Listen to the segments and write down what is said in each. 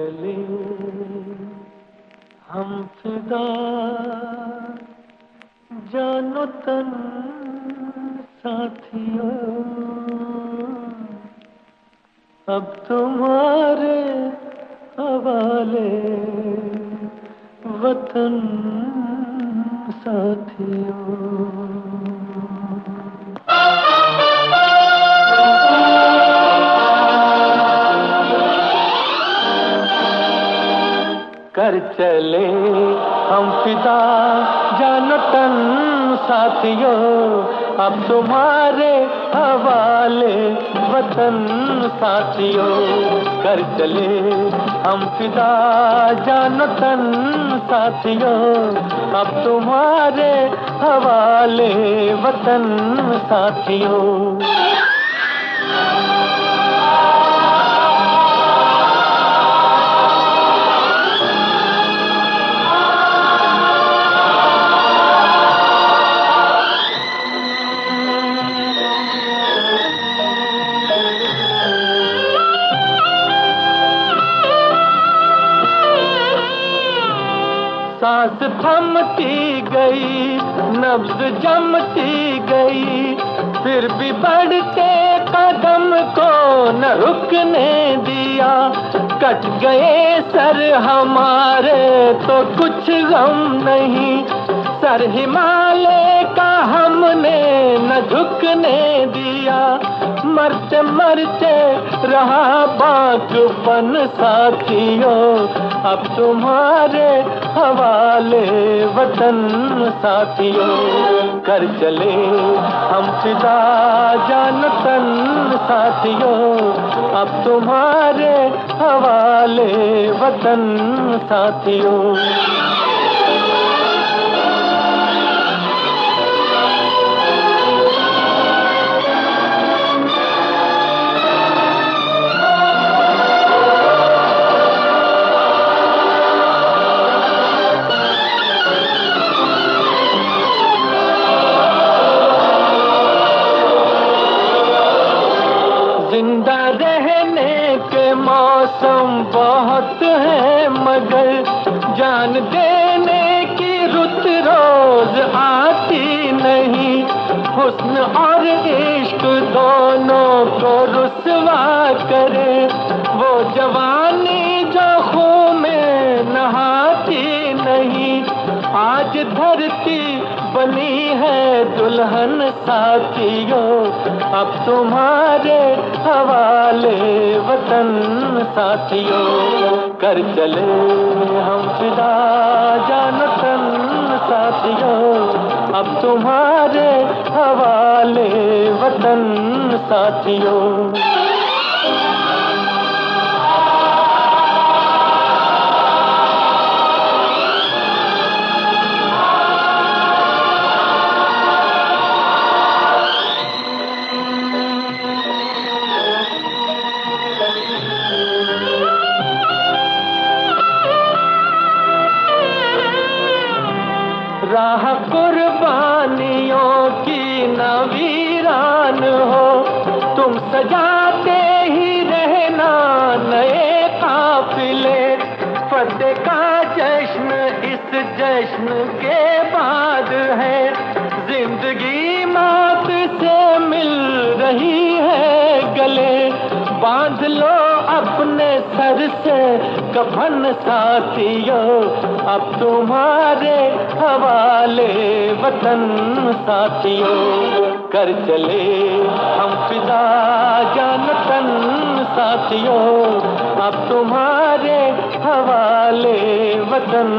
चले हम फिदा जानो तन साथियों, अब तुम्हारे हवाले वतन साथियों। कर चले हम फिदा जानो तन साथियों, अब तुम्हारे हवाले वतन साथियों। कर चले हम फिदा जानो तन साथियों, अब तुम्हारे हवाले वतन साथियों। सांस थमती गई, नब्ज जमती गई, फिर भी बढ़ते कदम को न रुकने दिया। कट गए सर हमारे तो कुछ गम नहीं, सर हिमालय का हमने न झुकने दिया। मरते मरते रहा बाक़पन साथियों, अब तुम्हारे हवाले वतन साथियों। कर चले हम फिदा जानो तन साथियों, अब तुम्हारे हवाले वतन साथियों। जिंदा रहने के मौसम बहुत है, मगर जान देने की रुत रोज आती नहीं। हुस्न और इश्क दोनों को रुसवा करे वो जवानी जो खून में नहाती नहीं। आज धरती बनी है दुल्हन साथियों, अब तुम्हारे हवाले वतन साथियों। कर चले हम फिदा जानो तन साथियों, अब तुम्हारे हवाले वतन साथियों। राह कुर्बानियों की न वीरान हो, तुम सजाते ही रहना नए काफिले। फतेह का जश्न इस जश्न के बाद है, जिंदगी मौत से मिल रही है गले। बांध लो अपने सर से कफन साथियों, अब तुम्हारे हवाले वतन साथियों। कर चले हम फिदा जानो तन साथियों, अब तुम्हारे हवाले वतन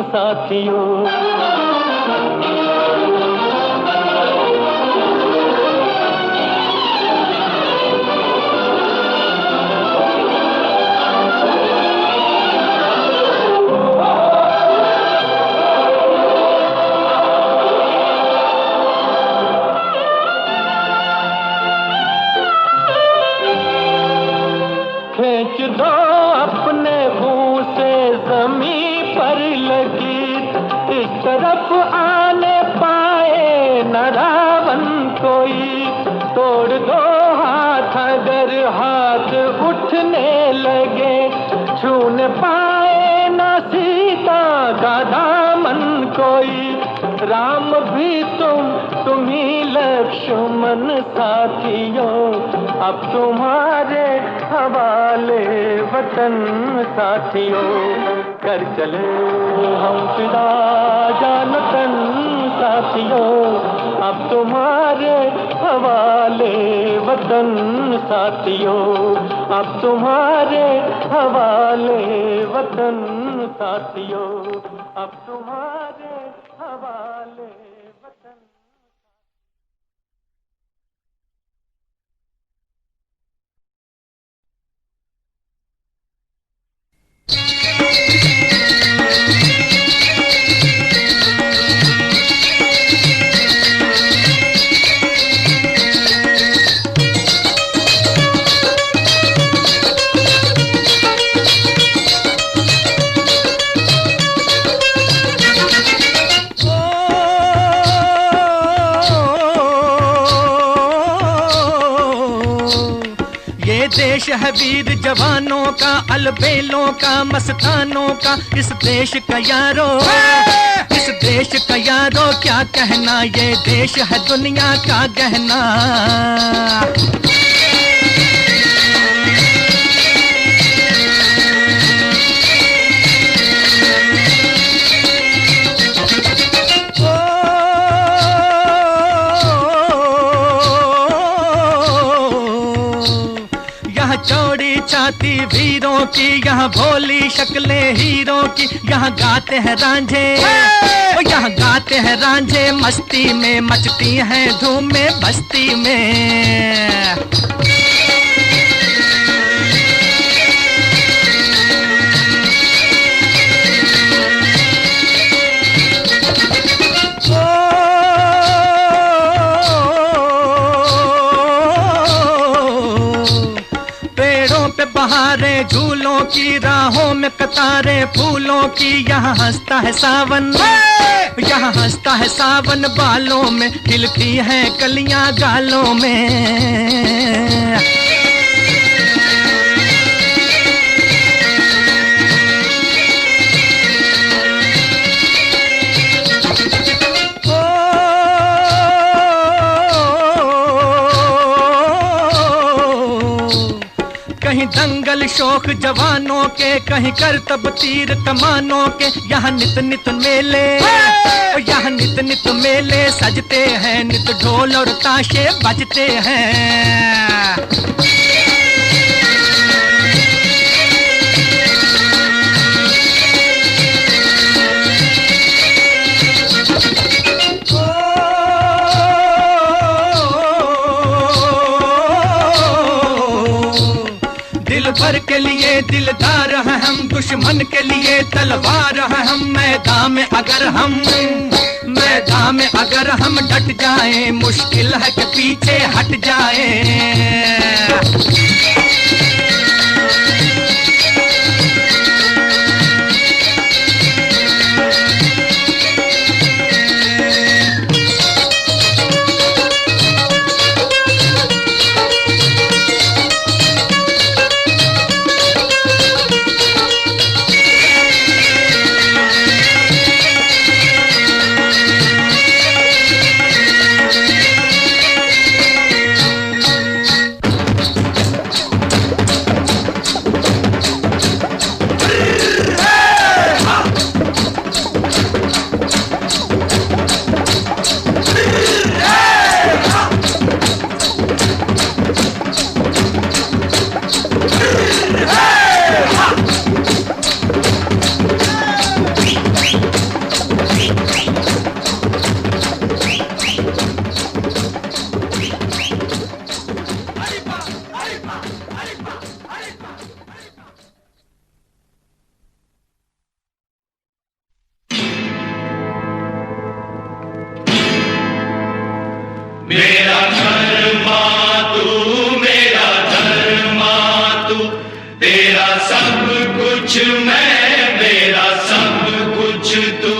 साथियों। खींच दो अपने मुंह से जमीन पर लगी, इस तरफ आने राम भी तुम ही लक्ष्मण साथियों, अब तुम्हारे हवाले वतन साथियों। कर चले हम फिदा जान तन साथियों, अब तुम्हारे हवाले वतन साथियों, अब तुम्हारे हवाले वतन साथियों, अब तुम्हारे हवाले वतन। देश है वीर जवानों का, अलबेलों का, मस्तानों का, इस देश का यारो, इस देश का यारो क्या कहना, ये देश है दुनिया का गहना। चौड़ी छाती वीरों की, यहाँ भोली शक्लें हीरों की, यहाँ गाते हैं रांझे, यहाँ गाते हैं रांझे, मस्ती में मचती हैं धूमें बस्ती में। बहारें झूलों की, राहों में कतारें फूलों की, यहाँ हंसता है सावन, यहाँ हंसता है सावन, बालों में खिलती हैं कलियां गालों में। कहीं दंगल शौक जवानों के, कहीं करतब तीर कमानों के, यहाँ नित नित मेले, यहाँ नित नित मेले सजते हैं, नित ढोल और ताशे बजते हैं। दिल भर के लिए दिलदार हैं हम, दुश्मन के लिए तलवार हैं हम, मैदान में अगर हम डट जाएं, मुश्किल है कि पीछे हट जाएं। मेरा धर्मा तू, मेरा धर्मा तू, तेरा सब कुछ मैं, मेरा सब कुछ तू।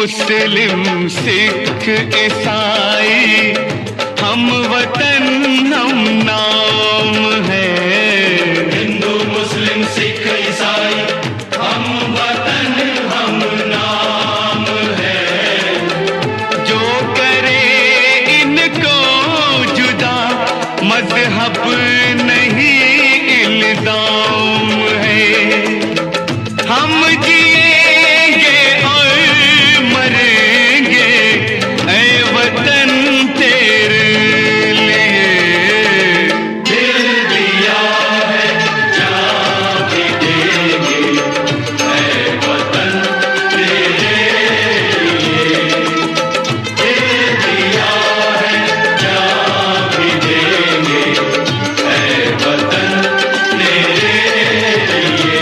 मुस्लिम सिख ईसाई हम वतन हम नाम है। हिंदू मुस्लिम सिख ईसाई हम वतन हम नाम है। जो करे इनको जुदा मजहब नहीं इल्जाम है। हम जिएंगे और मरेंगे ऐ वतन तेरे लिए। दिल दिया है जान भी देंगे ऐ वतन तेरे लिए। दिल दिया है जान भी देंगे ऐ वतन तेरे लिए।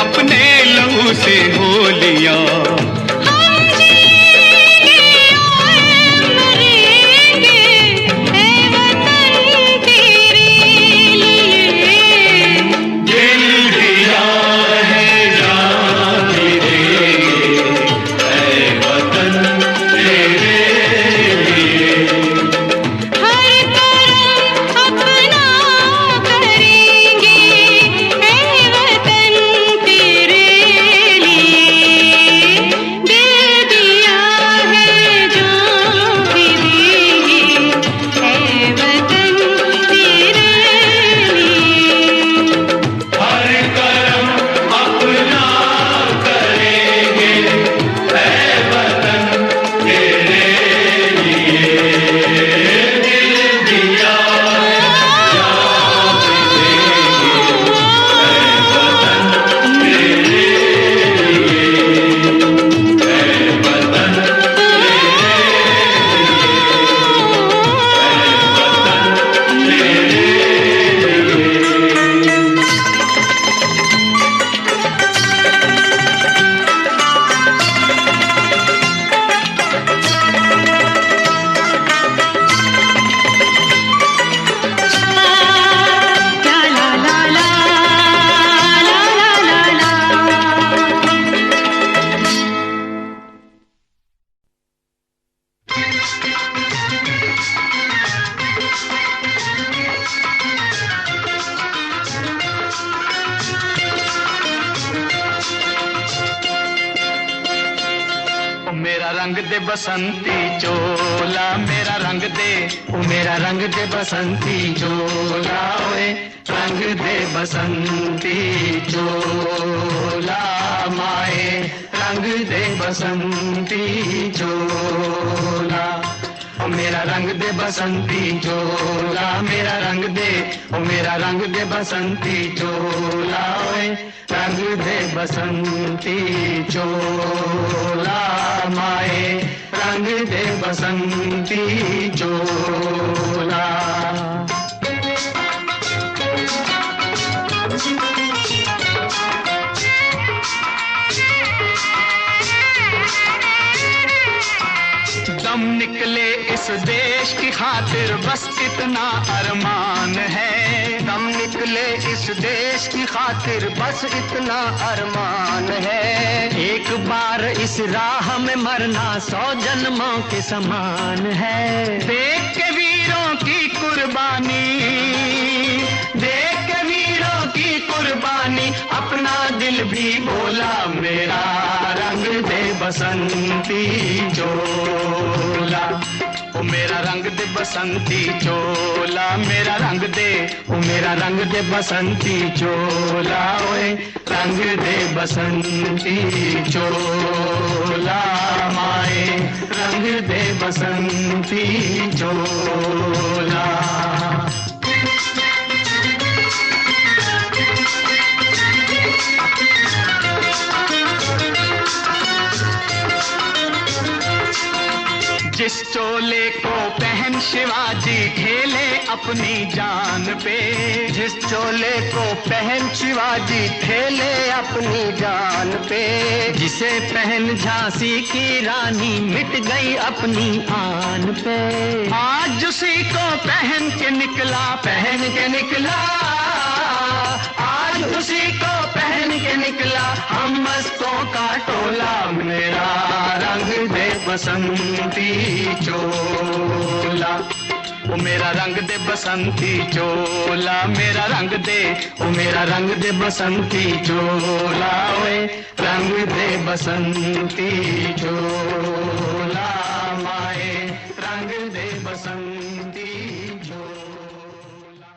अपने लहू से होलियां हम जिएंगे और मरेंगे ऐ वतन तेरे लिए। दिल दिया है जान भी देंगे ऐ वतन तेरे लिए। हर करम अपना करेंगे ऐ वतन तेरे लिए। दिल दिया है जान भी देंगे ऐ वतन तेरे लिए। हर करम अपना करेंगे ऐ वतन तेरे लिए। दिल दिया जान भी देंगे ऐ वतन तेरे लिए। ऐ वतन ला ला ला ला ला ला ला ला। ओ मेरा रंग दे बसंती चोला मेरा रंग दे, ओ मेरा रंग दे बसंती चोला ओए रंग दे बसंती चोला माए रंग दे बसंती चोला। ओ मेरा रंग दे बसंती चोला मेरा रंग दे, ओ मेरा रंग दे बसंती चोला ओए रंग दे बसंती चोला माए रंग दे बसंती चोला। दम निकले इस देश की खातिर बस इतना अरमान है। दम निकले इस देश की खातिर बस इतना अरमान है। एक एक बार इस राह में मरना 100 जन्मों के समान है। देख के वीरों की कुर्बानी, देख के वीरों की कुर्बानी, अपना दिल भी बोला मेरा रंग दे बसंती चोला। ओ मेरा रंग दे बसंती चोला, मेरा रंग दे, ओ मेरा रंग दे बसंती चोला, ओए रंग दे बसंती चोला माए, रंग दे बसंती चोला। जिस चोले को पहन शिवाजी खेले अपनी जान पे, जिस चोले को पहन शिवाजी खेले अपनी जान पे, जिसे पहन झांसी की रानी मिट गई अपनी आन पे, आज उसी को पहन के निकला, पहन के निकला, आज उसी को पहन के निकला हम मस्तों का टोला। मेरा रंग दे बसंती चोला, ओ मेरा रंग दे बसंती चोला, मेरा रंग दे, ओ मेरा रंग दे बसंती चोला, ओए रंग दे बसंती चोला माए, रंग दे बसंती चोला।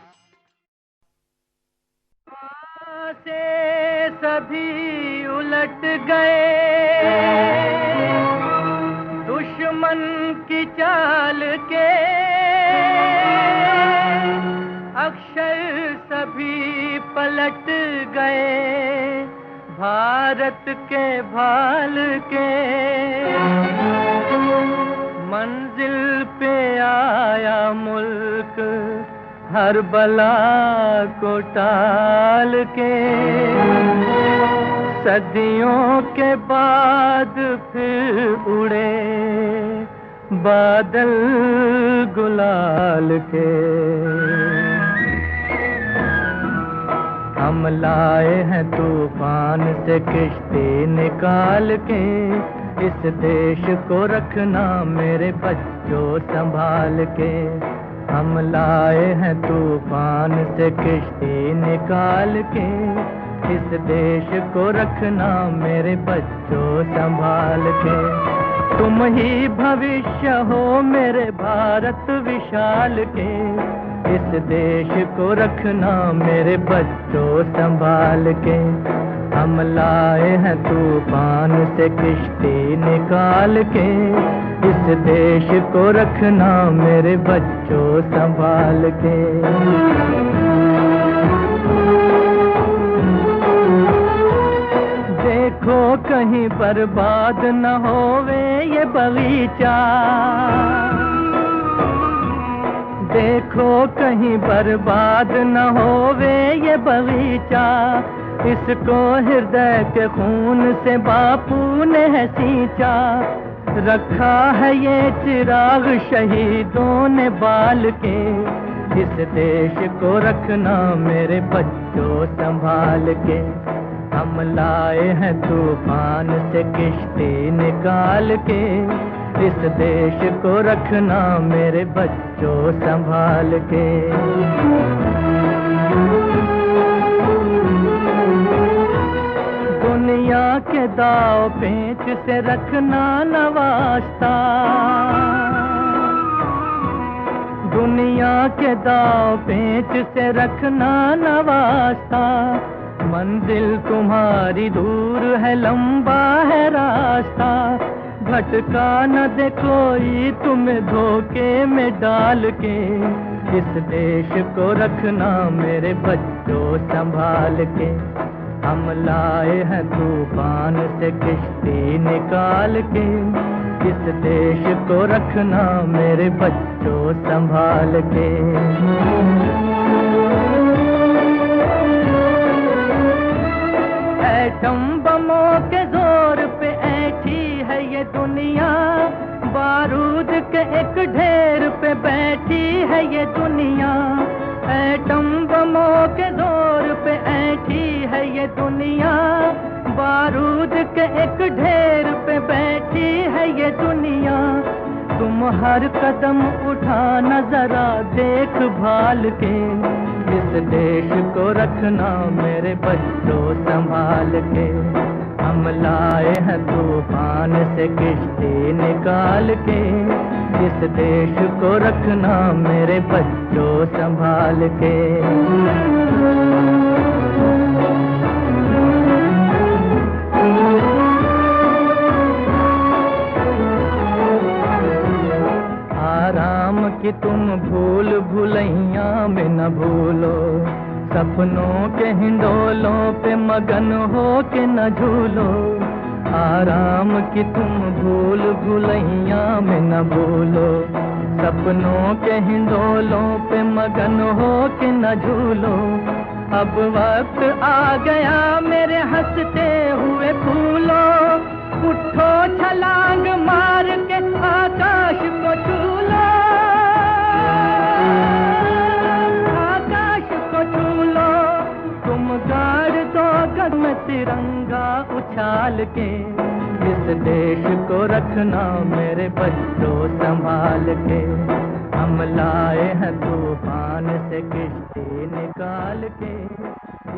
से सभी उलट गए, दुश्मन की चाल के अक्षर सभी पलट गए, भारत के भाल के मंजिल पे आया मुल्क हर बला को टाल के, सदियों के बाद फिर उड़े बादल गुलाल के। हम लाए हैं तूफान से किश्ती निकाल के, इस देश को रखना मेरे बच्चों संभाल के। हम लाए हैं तूफान से किश्ती निकाल के, इस देश को रखना मेरे बच्चों संभाल के। तुम ही भविष्य हो मेरे भारत विशाल के, इस देश को रखना मेरे बच्चों संभाल के। हम लाए हैं तूफान से किश्ती निकाल के, इस देश को रखना मेरे बच्चों संभाल के। देखो कहीं बर्बाद न होवे ये बगीचा, देखो कहीं बर्बाद न होवे ये बगीचा, इसको हृदय के खून से बापू ने है सींचा। रखा है ये चिराग शहीदों ने बाल के, इस देश को रखना मेरे बच्चों संभाल के। हम लाए हैं तूफान से किश्ती निकाल के, इस देश को रखना मेरे बच्चों संभाल के। दुनिया के दाव पेच से रखना न वास्ता, दुनिया के दाव पेच से रखना न वास्ता। मंजिल तुम्हारी दूर है लंबा है रास्ता, भटका न दे कोई तुम्हें धोखे में डाल के। इस देश को रखना मेरे बच्चों संभाल के। हम लाए हैं तूफान से किश्ती निकाल के, इस देश को रखना मेरे बच्चों संभाल के। एटम बमों के जोर पे ऐठी है ये दुनिया, बारूद के एक ढेर पे बैठी है ये दुनिया। एटम बमों के जोर पे ऐठी है ये दुनिया, बारूद के एक हर कदम उठाना जरा देख भाल के, इस देश को रखना मेरे बच्चों संभाल के। हम लाए हैं तूफान से किश्ती निकाल के, इस देश को रखना मेरे बच्चों संभाल के। आराम की तुम भूल भुलैया में न भूलो, सपनों के हिंडोलों पे मगन हो के न झूलो। आराम की तुम भूल भुलैया में न भूलो, सपनों के हिंडोलों पे मगन हो के न झूलो। अब वक्त आ गया मेरे हंसते हुए फूलो, उठो छलांग मार के आकाश को छू लो, आकाश को छू लो। तुम गाड़ दो गगन में तिरंगा उछाल के, इस देश को रखना मेरे बच्चों संभाल के। हम लाए हैं तूफान से किश्ती निकाल के,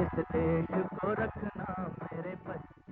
इस देश को रखना मेरे बच्चों